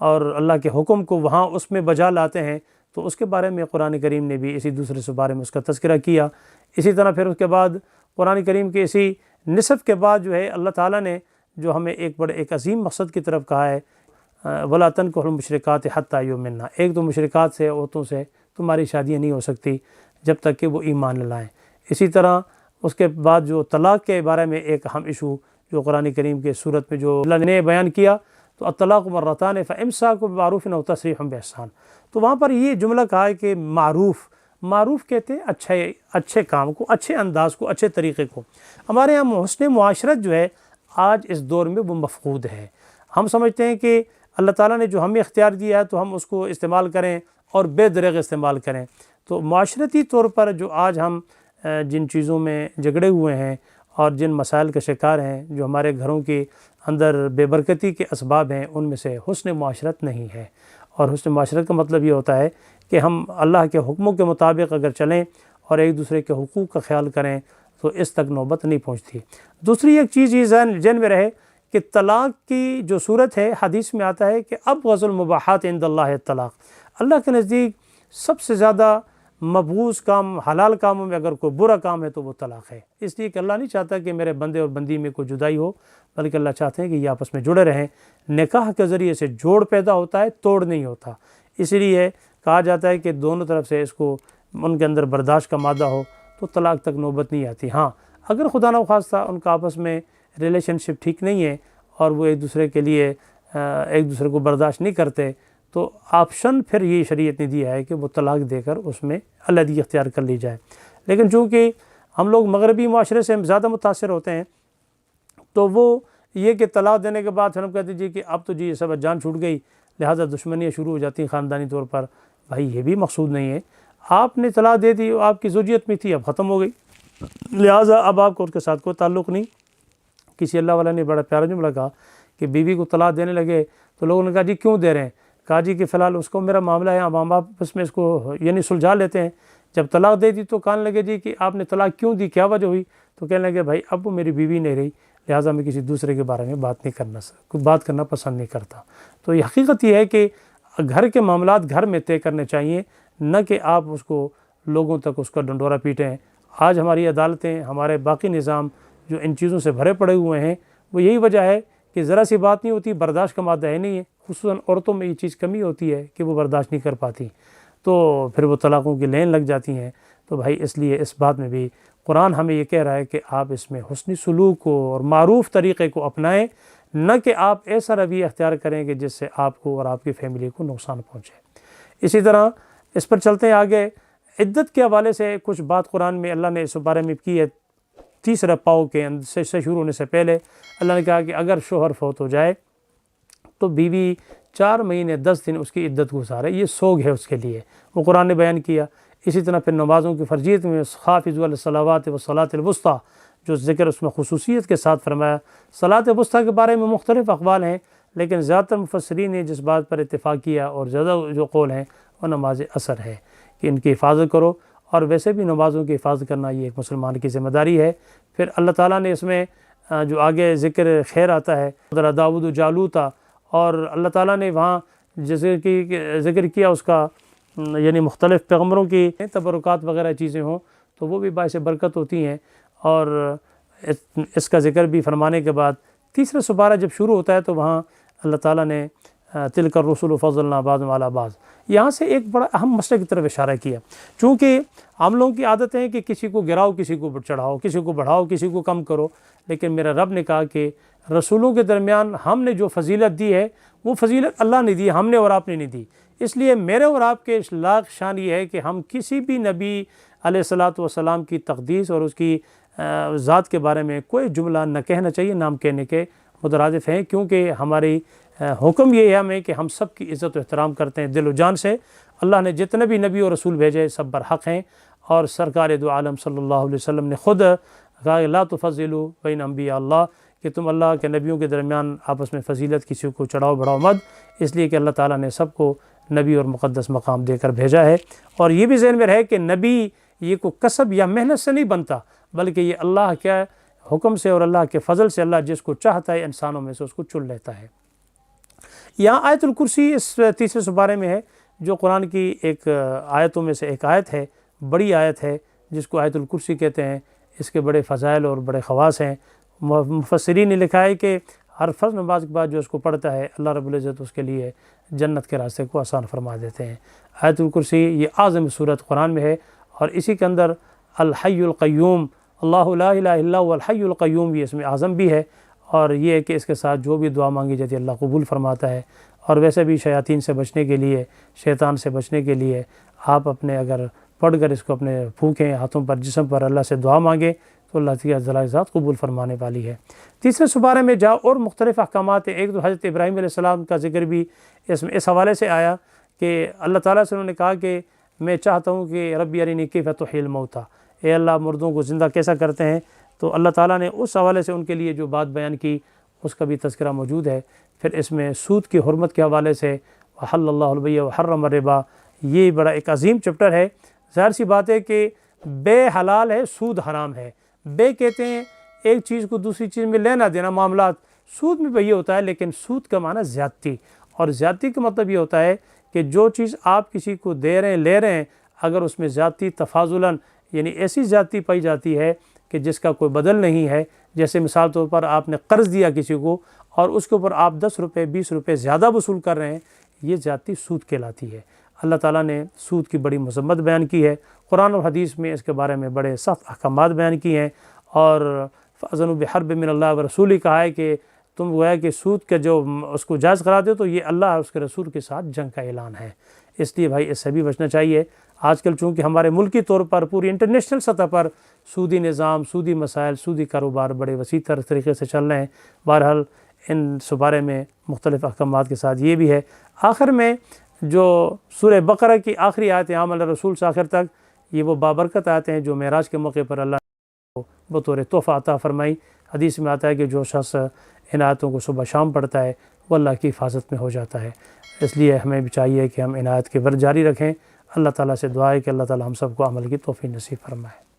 اور اللہ کے حکم کو وہاں اس میں بجا لاتے ہیں، تو اس کے بارے میں قرآن کریم نے بھی اسی دوسرے سپارے میں اس کا تذکرہ کیا۔ اسی طرح پھر اس کے بعد قرآن کریم کے اسی نصف کے بعد جو ہے اللہ تعالیٰ نے جو ہمیں ایک عظیم مقصد کی طرف کہا ہے، وَلَا تَنكِحُوا الْمُشْرِكَاتِ حَتَّىٰ يُؤْمِنَّ، ایک تو مشرکات سے، عورتوں سے تمہاری شادیاں نہیں ہو سکتی جب تک کہ وہ ایمان نہ لائیں۔ اسی طرح اس کے بعد جو طلاق کے بارے میں ایک اہم ایشو جو قرآن کریم کے صورت میں جو اللہ نے بیان کیا، تو الطلاق مرتان فامساک بمعروف او تسریح باحسان، تو وہاں پر یہ جملہ کہا ہے کہ معروف کہتے ہیں اچھے کام کو، اچھے انداز کو، اچھے طریقے کو۔ ہمارے یہاں حسن معاشرت جو ہے آج اس دور میں وہ مفقود ہے۔ ہم سمجھتے ہیں کہ اللہ تعالیٰ نے جو ہمیں اختیار دیا ہے تو ہم اس کو استعمال کریں اور بے دریغ استعمال کریں۔ تو معاشرتی طور پر جو آج ہم جن چیزوں میں جھگڑے ہوئے ہیں اور جن مسائل کا شکار ہیں، جو ہمارے گھروں کے اندر بے برکتی کے اسباب ہیں، ان میں سے حسن معاشرت نہیں ہے۔ اور حسن معاشرت کا مطلب یہ ہوتا ہے کہ ہم اللہ کے حکموں کے مطابق اگر چلیں اور ایک دوسرے کے حقوق کا خیال کریں تو اس تک نوبت نہیں پہنچتی۔ دوسری ایک چیز یہ ذہن میں رہے کہ طلاق کی جو صورت ہے، حدیث میں آتا ہے کہ ابغض المباحات عند اللہ الطلاق، اللہ کے نزدیک سب سے زیادہ مبغوض کام، حلال کاموں میں اگر کوئی برا کام ہے تو وہ طلاق ہے۔ اس لیے کہ اللہ نہیں چاہتا کہ میرے بندے اور بندی میں کوئی جدائی ہو، بلکہ اللہ چاہتے ہیں کہ یہ آپس میں جڑے رہیں۔ نکاح کے ذریعے سے جوڑ پیدا ہوتا ہے، توڑ نہیں ہوتا۔ اسی لیے کہا جاتا ہے کہ دونوں طرف سے اس کو ان کے اندر برداشت کا مادہ ہو تو طلاق تک نوبت نہیں آتی۔ ہاں اگر خدا نخواستہ ان کا آپس میں ریلیشن شپ ٹھیک نہیں ہے اور وہ ایک دوسرے کے لیے ایک دوسرے کو برداشت نہیں کرتے، تو آپشن پھر یہ شریعت نے دیا ہے کہ وہ طلاق دے کر اس میں علیحدگی اختیار کر لی جائے۔ لیکن چونکہ ہم لوگ مغربی معاشرے سے زیادہ متاثر ہوتے ہیں، تو وہ یہ کہ طلاق دینے کے بعد پھر ہم کہتے ہیں کہ اب تو یہ سب جان چھوٹ گئی، لہٰذا دشمنیاں شروع ہو جاتی ہیں خاندانی طور پر۔ بھائی یہ بھی مقصود نہیں ہے، آپ نے طلاق دے دی، آپ کی زوجیت میں تھی، اب ختم ہو گئی، لہٰذا اب آپ کو اس کے ساتھ کوئی تعلق نہیں۔ کسی اللہ والا نے بڑا پیارا جملہ کہا کہ بیوی کو طلاق دینے لگے تو لوگوں نے کہا جی کیوں دے رہے ہیں؟ کہا جی کہ فی الحال اس کو میرا معاملہ ہے، اب ہم آپس میں اس کو یعنی سلجھا لیتے ہیں۔ جب طلاق دے دی تو کہنے لگے جی کہ آپ نے طلاق کیوں دی، کیا وجہ ہوئی؟ تو کہنے لگے بھائی اب وہ میری بیوی نہیں رہی، لہٰذا میں کسی دوسرے کے بارے میں بات کرنا پسند نہیں کرتا۔ تو یہ حقیقت یہ ہے کہ گھر کے معاملات گھر میں طے کرنے چاہیے، نہ کہ آپ اس کو لوگوں تک اس کا ڈنڈورا پیٹیں۔ آج ہماری عدالتیں، ہمارے باقی نظام جو ان چیزوں سے بھرے پڑے ہوئے ہیں، وہ یہی وجہ ہے کہ ذرا سی بات نہیں ہوتی، برداشت کا مادہ ہے نہیں ہے۔ خصوصاً عورتوں میں یہ چیز کمی ہوتی ہے کہ وہ برداشت نہیں کر پاتی، تو پھر وہ طلاقوں کی لین لگ جاتی ہیں۔ تو بھائی اس لیے اس بات میں بھی قرآن ہمیں یہ کہہ رہا ہے کہ آپ اس میں حسنی سلوک کو اور معروف طریقے کو اپنائیں، نہ کہ آپ ایسا رویہ اختیار کریں کہ جس سے آپ کو اور آپ کی فیملی کو نقصان پہنچے۔ اسی طرح اس پر چلتے ہیں آگے، عدت کے حوالے سے کچھ بات قرآن میں اللہ نے اس بارے میں کی ہے۔ تیسرا پاؤ کے سے شروع ہونے سے پہلے اللہ نے کہا کہ اگر شوہر فوت ہو جائے تو بیوی 4 مہینے 10 دن اس کی عدت گزارے، یہ سوگ ہے اس کے لیے، وہ قرآن نے بیان کیا۔ اسی طرح پھر نمازوں کی فرضیت میں حافظوا علی الصلوات والصلاۃ الوسطیٰ جو ذکر اس میں خصوصیت کے ساتھ فرمایا۔ صلاۃ وسطیٰ کے بارے میں مختلف اقوال ہیں، لیکن زیادہ تر مفسرین نے جس بات پر اتفاق کیا اور زیادہ جو قول ہیں وہ نماز عصر ہے کہ ان کی حفاظت کرو، اور ویسے بھی نمازوں کی حفاظت کرنا یہ ایک مسلمان کی ذمہ داری ہے۔ پھر اللہ تعالیٰ نے اس میں جو آگے ذکر خیر آتا ہے، حضرت داؤد و جالوتا، اور اللہ تعالیٰ نے وہاں ذکر کیا اس کا، یعنی مختلف پیغمبروں کی تبرکات وغیرہ چیزیں ہوں تو وہ بھی باعث برکت ہوتی ہیں۔ اور اس کا ذکر بھی فرمانے کے بعد تیسرا سپارہ جب شروع ہوتا ہے تو وہاں اللہ تعالیٰ نے تلک الرسل فضلنا بعضهم علی بعض، یہاں سے ایک بڑا اہم مسئلے کی طرف اشارہ کیا۔ چونکہ ہم لوگوں کی عادت ہے کہ کسی کو گراؤ، کسی کو چڑھاؤ، کسی کو بڑھاؤ، کسی کو کم کرو، لیکن میرا رب نے کہا کہ رسولوں کے درمیان ہم نے جو فضیلت دی ہے وہ فضیلت اللہ نے دی، ہم نے اور آپ نے نہیں دی۔ اس لیے میرے اور آپ کے لائق شان یہ ہے کہ ہم کسی بھی نبی علیہ الصلاۃ والسلام کی تقدیس اور اس کی ذات کے بارے میں کوئی جملہ نہ کہنا چاہیے، نام کہنے کے مترادف ہیں، کیونکہ ہماری حکم یہ ہے ہمیں کہ ہم سب کی عزت و احترام کرتے ہیں دل و جان سے۔ اللہ نے جتنے بھی نبی اور رسول بھیجے سب برحق ہیں، اور سرکار دو عالم صلی اللہ علیہ وسلم نے خود کہا لا تفضلوا بین انبیاء اللہ، کہ تم اللہ کے نبیوں کے درمیان آپس میں فضیلت کسی کو چڑھاؤ بڑھاؤ مت، اس لیے کہ اللہ تعالیٰ نے سب کو نبی اور مقدس مقام دے کر بھیجا ہے۔ اور یہ بھی ذہن میں رہے کہ نبی یہ کو کسب یا محنت سے نہیں بنتا، بلکہ یہ اللہ کے حکم سے اور اللہ کے فضل سے، اللہ جس کو چاہتا ہے انسانوں میں سے اس کو چن لیتا ہے۔ یہاں آیت الکرسی اس تیسرے سپارے میں ہے، جو قرآن کی ایک آیتوں میں سے ایک آیت ہے، بڑی آیت ہے جس کو آیت الکرسی کہتے ہیں۔ اس کے بڑے فضائل اور بڑے خواص ہیں۔ مفسرین نے لکھا ہے کہ ہر فرض نماز کے بعد جو اس کو پڑھتا ہے، اللہ رب العزت اس کے لیے جنت کے راستے کو آسان فرما دیتے ہیں۔ آیت الکرسی یہ اعظم صورت قرآن میں ہے، اور اسی کے اندر الحی القیوم، اللہ لا الہ الا هو الحی القیوم، یہ اسم اعظم بھی ہے، اور یہ ہے کہ اس کے ساتھ جو بھی دعا مانگی جاتی ہے اللہ قبول فرماتا ہے۔ اور ویسے بھی شیاطین سے بچنے کے لیے، شیطان سے بچنے کے لیے آپ اپنے اگر پڑھ کر اس کو اپنے پھونکیں ہاتھوں پر، جسم پر، اللہ سے دعا مانگیں تو اللہ کی ذات قبول فرمانے والی ہے۔ تیسرے سپارے میں جا اور مختلف احکامات ہیں۔ ایک تو حضرت ابراہیم علیہ السلام کا ذکر بھی اس میں اس حوالے سے آیا کہ اللہ تعالیٰ سے انہوں نے کہا کہ میں چاہتا ہوں کہ ربی ارنی کیف تحیی الموتیٰ، اے اللہ مردوں کو زندہ کیسا کرتے ہیں۔ تو اللہ تعالیٰ نے اس حوالے سے ان کے لیے جو بات بیان کی اس کا بھی تذکرہ موجود ہے۔ پھر اس میں سود کی حرمت کے حوالے سے وحل اللہ البیع وحرم الربا، یہ بڑا ایک عظیم چپٹر ہے۔ ظاہر سی بات ہے کہ بے حلال ہے، سود حرام ہے۔ بے کہتے ہیں ایک چیز کو دوسری چیز میں لینا دینا، معاملات، سود میں بھی یہ ہوتا ہے، لیکن سود کا معنی زیادتی، اور زیادتی کا مطلب یہ ہوتا ہے کہ جو چیز آپ کسی کو دے رہے ہیں، لے رہے ہیں، اگر اس میں زیادتی تفاضلاً، یعنی ایسی زیادتی پائی جاتی ہے کہ جس کا کوئی بدل نہیں ہے، جیسے مثال طور پر آپ نے قرض دیا کسی کو اور اس کے اوپر آپ 10 روپے 20 روپے زیادہ وصول کر رہے ہیں، یہ زیادتی سود کہلاتی ہے۔ اللہ تعالیٰ نے سود کی بڑی مذمت بیان کی ہے، قرآن اور حدیث میں اس کے بارے میں بڑے سخت احکامات بیان کیے ہیں، اور فَأَذَنُوا بِحَرْبٍ مِّنَ اللَّهِ وَرَسُولِهِ کہا ہے کہ تم گویا کہ سود کا جو اس کو جائز قرار دو تو یہ اللہ اور اس کے رسول کے ساتھ جنگ کا اعلان ہے۔ اس لیے بھائی اس سے بھی بچنا چاہیے۔ آج کل چونکہ ہمارے ملکی طور پر پوری انٹرنیشنل سطح پر سودی نظام، سودی مسائل، سودی کاروبار بڑے وسیع تر طریقے سے چل رہے ہیں۔ بہرحال ان سپارے میں مختلف احکامات کے ساتھ یہ بھی ہے۔ آخر میں جو سورہ بقرہ کی آخری آیت عام رسول سے آخر تک، یہ وہ بابرکت آیتیں ہیں جو معراج کے موقع پر اللہ نے بطور تحفہ عطا فرمائی۔ حدیث میں آتا ہے کہ جو شخص ان آیتوں کو صبح شام پڑھتا ہے وہ اللہ کی حفاظت میں ہو جاتا ہے۔ اس لیے ہمیں بھی چاہیے کہ ہم ان آیت کے ورد جاری رکھیں۔ اللہ تعالیٰ سے دعا ہے کہ اللہ تعالیٰ ہم سب کو عمل کی توفیق نصیب فرمائے۔